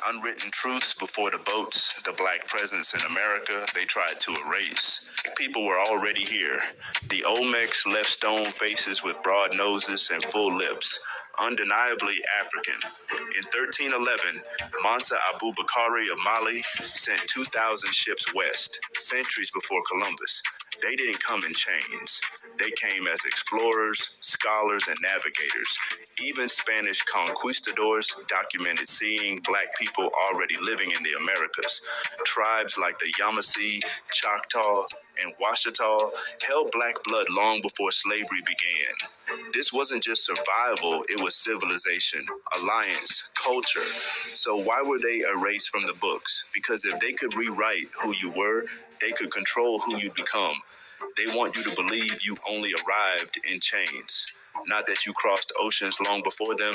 Unwritten truths before the boats, the black presence in America, they tried to erase. People were already here. The Olmecs left stone faces with broad noses and full lips, undeniably African. In 1311, Mansa Abu Bakari of Mali sent 2,000 ships west, centuries before Columbus. They didn't come in chains. They came as explorers, scholars, and navigators. Even Spanish conquistadors documented seeing black people already living in the Americas. Tribes like the Yamasee, Choctaw, and Washita held black blood long before slavery began. This wasn't just survival, it was civilization, alliance, culture. So why were they erased from the books? Because if they could rewrite who you were, they could control who you become. They want you to believe you only arrived in chains. Not that you crossed oceans long before them,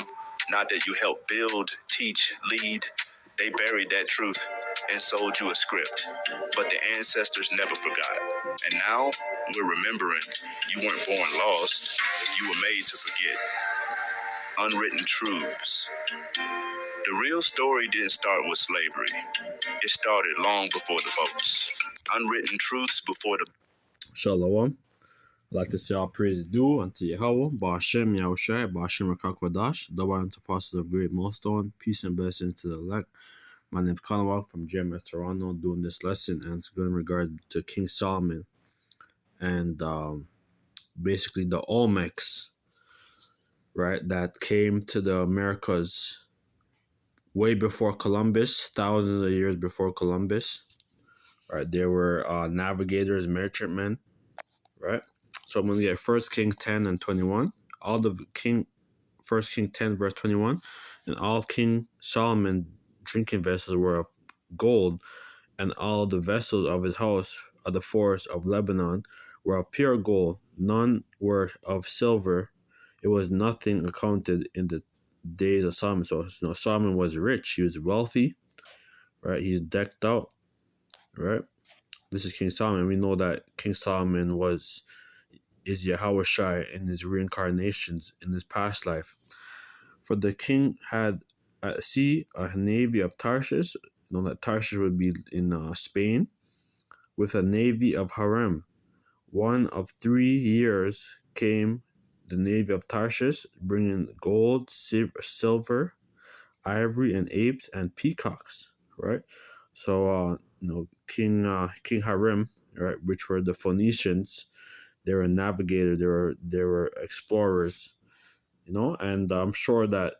not that you helped build, teach, lead. They buried that truth and sold you a script. But the ancestors never forgot. And now we're remembering you weren't born lost, you were made to forget. Unwritten truths. The real story didn't start with slavery. It started long before the boats. Unwritten truths before the... Shalom. I'd like to say all praise due unto Yahweh, Ba'ashem Yahushai, Ba'ashem Rakakwadash, double unto apostles of great millstone, peace and blessings to the elect. My name is Conwell from GMS Toronto, doing this lesson, and it's going in regard to King Solomon and basically the Olmecs, right, that came to the Americas way before Columbus, thousands of years before Columbus. Right, they were navigators, merchantmen, right? So I'm going to get 1 Kings 10 and 21. All the 1 Kings 10 verse 21, and all King Solomon drinking vessels were of gold, and all the vessels of his house of the forest of Lebanon were of pure gold. None were of silver. It was nothing accounted in the days of Solomon. So Solomon was rich. He was wealthy, right? He's decked out, right? This is King Solomon. We know that King Solomon is Yahweh Shai in his reincarnations in his past life. For the king had at sea a navy of Tarshish. You know that Tarshish would be in Spain, with a navy of Harem. 1 of 3 years came the navy of Tarshish, bringing gold, silver, ivory, and apes and peacocks. Right. So King Harem, right, which were the Phoenicians. They were navigators. They were explorers, and I'm sure that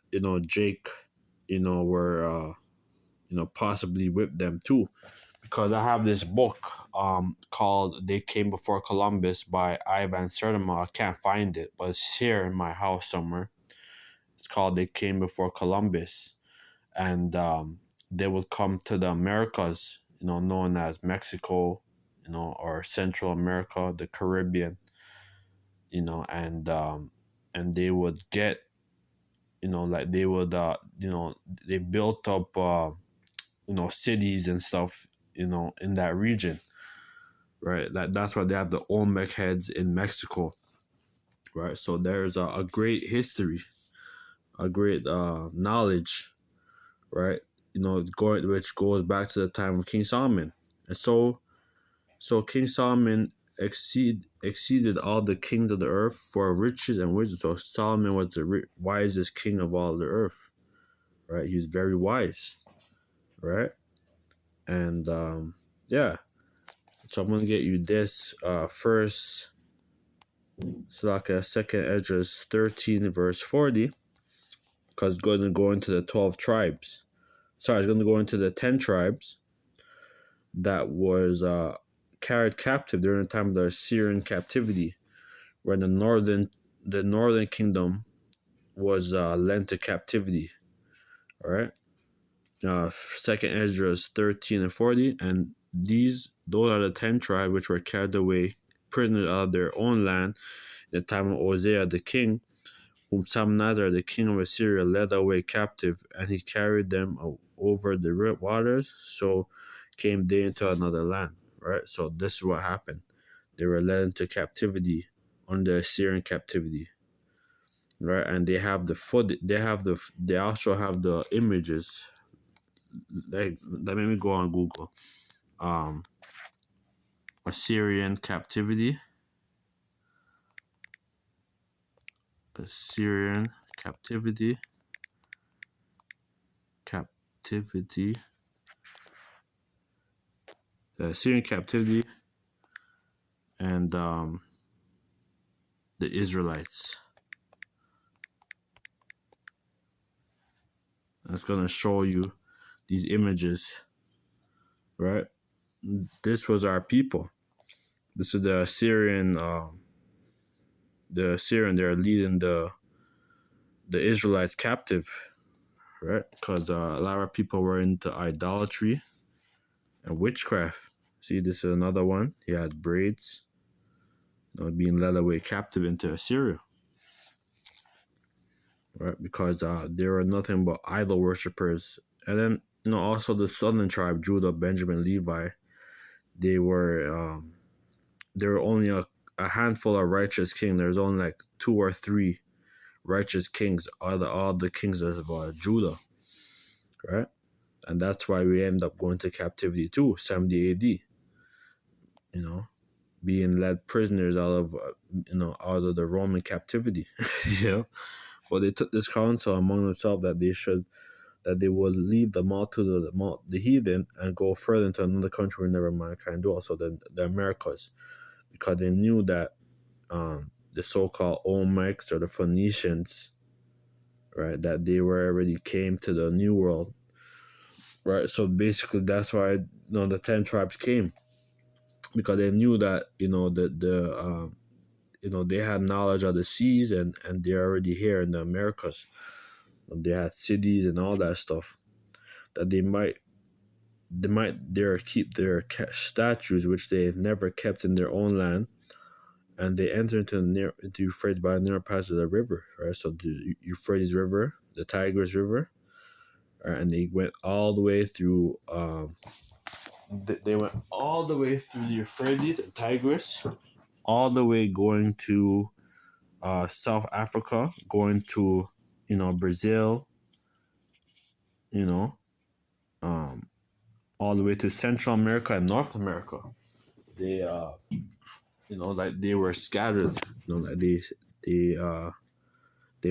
Jake, were possibly with them too, because I have this book called "They Came Before Columbus" by Ivan Sertima. I can't find it, but it's here in my house somewhere. It's called "They Came Before Columbus," and they would come to the Americas, known as Mexico, or Central America, the Caribbean, and they would get, like they would, they built up, cities and stuff, in that region, right? That's why they have the Olmec heads in Mexico, right? So there's a great history, a great knowledge, right? Which goes back to the time of King Solomon, and so King Solomon exceeded all the kings of the earth for riches and wisdom. So Solomon was the wisest king of all the earth, right? He was very wise, right? And yeah, so I'm gonna get you this first. So like a second Esdras 13 verse 40, because it's going to go into the 12 tribes. Sorry, it's going to go into the 10 tribes that was carried captive during the time of the Assyrian captivity, where the northern kingdom was lent to captivity. All right. Second Esdras 13 and 40, and those are the 10 tribes which were carried away prisoners out of their own land in the time of Hosea the king, whom Samnazar the king of Assyria led away captive, and he carried them over the waters. So came they into another land. Right. So this is what happened. They were led into captivity under Assyrian captivity. Right, and they have the foot. They also have the images. let me go on Google. Assyrian captivity. Assyrian captivity. Captivity. Assyrian captivity and the Israelites. It's gonna show you these images, right? This was our people. This is the Assyrian. The Assyrian, they're leading the Israelites captive, right? Because a lot of people were into idolatry and witchcraft. See, this is another one. He has braids, being led away captive into Assyria, right? Because they were nothing but idol worshippers. And then, also the southern tribe, Judah, Benjamin, Levi, they were only a handful of righteous kings. There's only like 2 or 3 righteous kings, all the kings of Judah, right? And that's why we end up going to captivity too, 70 AD. Being led prisoners out of out of the Roman captivity. But they took this counsel among themselves that they would leave the multitude of the heathen and go further into another country where never mankind dwell, so the Americas, because they knew that the so-called Olmecs or the Phoenicians, right, that they were already came to the New World, right? So basically, that's why the 10 tribes came, because they knew that they had knowledge of the seas, and they're already here in the Americas. They had cities and all that stuff that they might there keep their statues, which they never kept in their own land, and they enter into Euphrates by the narrow passage of the river, right? So the Euphrates River, the Tigris River, right? And they went all the way through. They went all the way through the Euphrates and Tigris, all the way going to South Africa, going to Brazil, all the way to Central America and North America. They like they were scattered, like they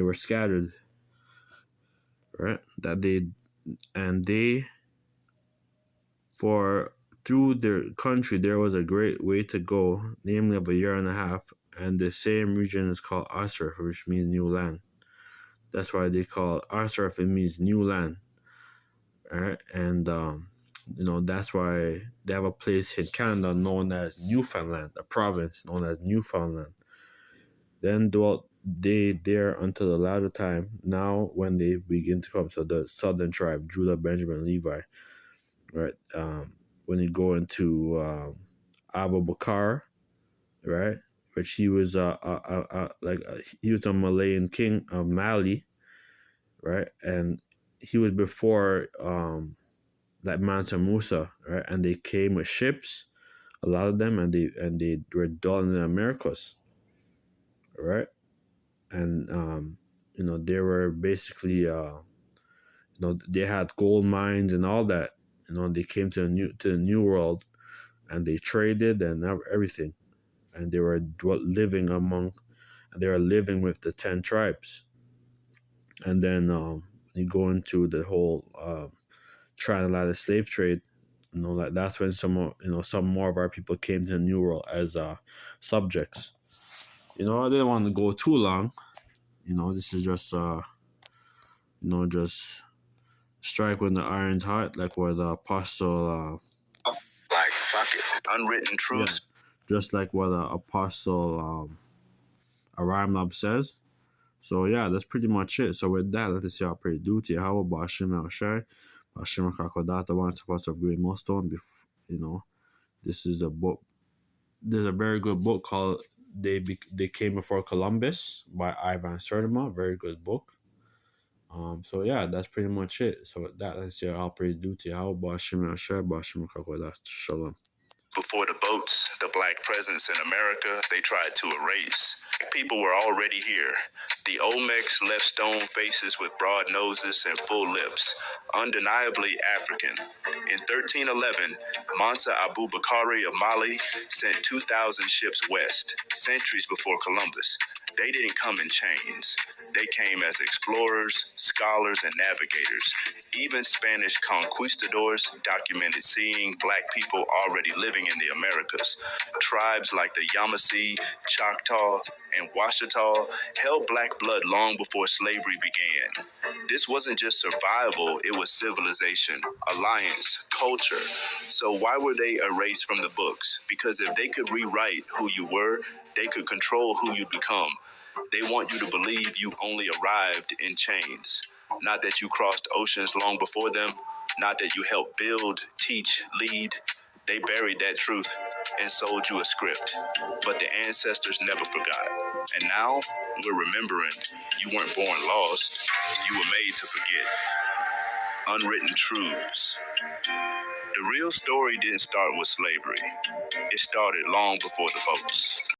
were scattered, right? For through their country there was a great way to go, namely of a year and a half, and the same region is called Asher, which means new land. That's why they call Asher, it means new land, right? And that's why they have a place in Canada known as Newfoundland, a province known as Newfoundland. Then dwelt they there until the latter time, now when they begin to come. So the southern tribe, Judah, Benjamin, Levi, right? When you go into Abu Bakr, right? Which he was he was a Malayan king of Mali, right? And he was before like Mansa Musa, right? And they came with ships, a lot of them, and they were dwelling in the Americas, right? And they were basically they had gold mines and all that. They came to the new world, and they traded and everything, and they were living with the 10 tribes. And then you go into the whole transatlantic slave trade. Like that's when some more of our people came to the New World as subjects. I didn't want to go too long. This is just just strike when the iron's hot, like what the apostle like fuck it, unwritten truths. Yeah, just like what the apostle Aramlab says. So yeah, that's pretty much it. So with that, let us see our prayer duty. How about Bashim Shai, Bashim Kakodata, one supposed of Great Millstone. This is the book. There's a very good book called They Came Before Columbus by Ivan Sertima. Very good book. So yeah, that's pretty much it. So with that, let's see our prayer duty. How about Bashim Shai, Bashim Kakodata. Shalom. Before the boats, the black presence in America, they tried to erase. People were already here. The Olmecs left stone faces with broad noses and full lips, undeniably African. In 1311, Mansa Abu Bakari of Mali sent 2,000 ships west, centuries before Columbus. They didn't come in chains. They came as explorers, scholars, and navigators. Even Spanish conquistadors documented seeing black people already living in the Americas. Tribes like the Yamasee, Choctaw, and Washita held black blood long before slavery began. This wasn't just survival, it was civilization, alliance, culture. So why were they erased from the books? Because if they could rewrite who you were, they could control who you become. They want you to believe you only arrived in chains. Not that you crossed oceans long before them, not that you helped build, teach, lead. They buried that truth and sold you a script. But the ancestors never forgot. And now we're remembering you weren't born lost, you were made to forget. Unwritten truths. The real story didn't start with slavery. It started long before the boats.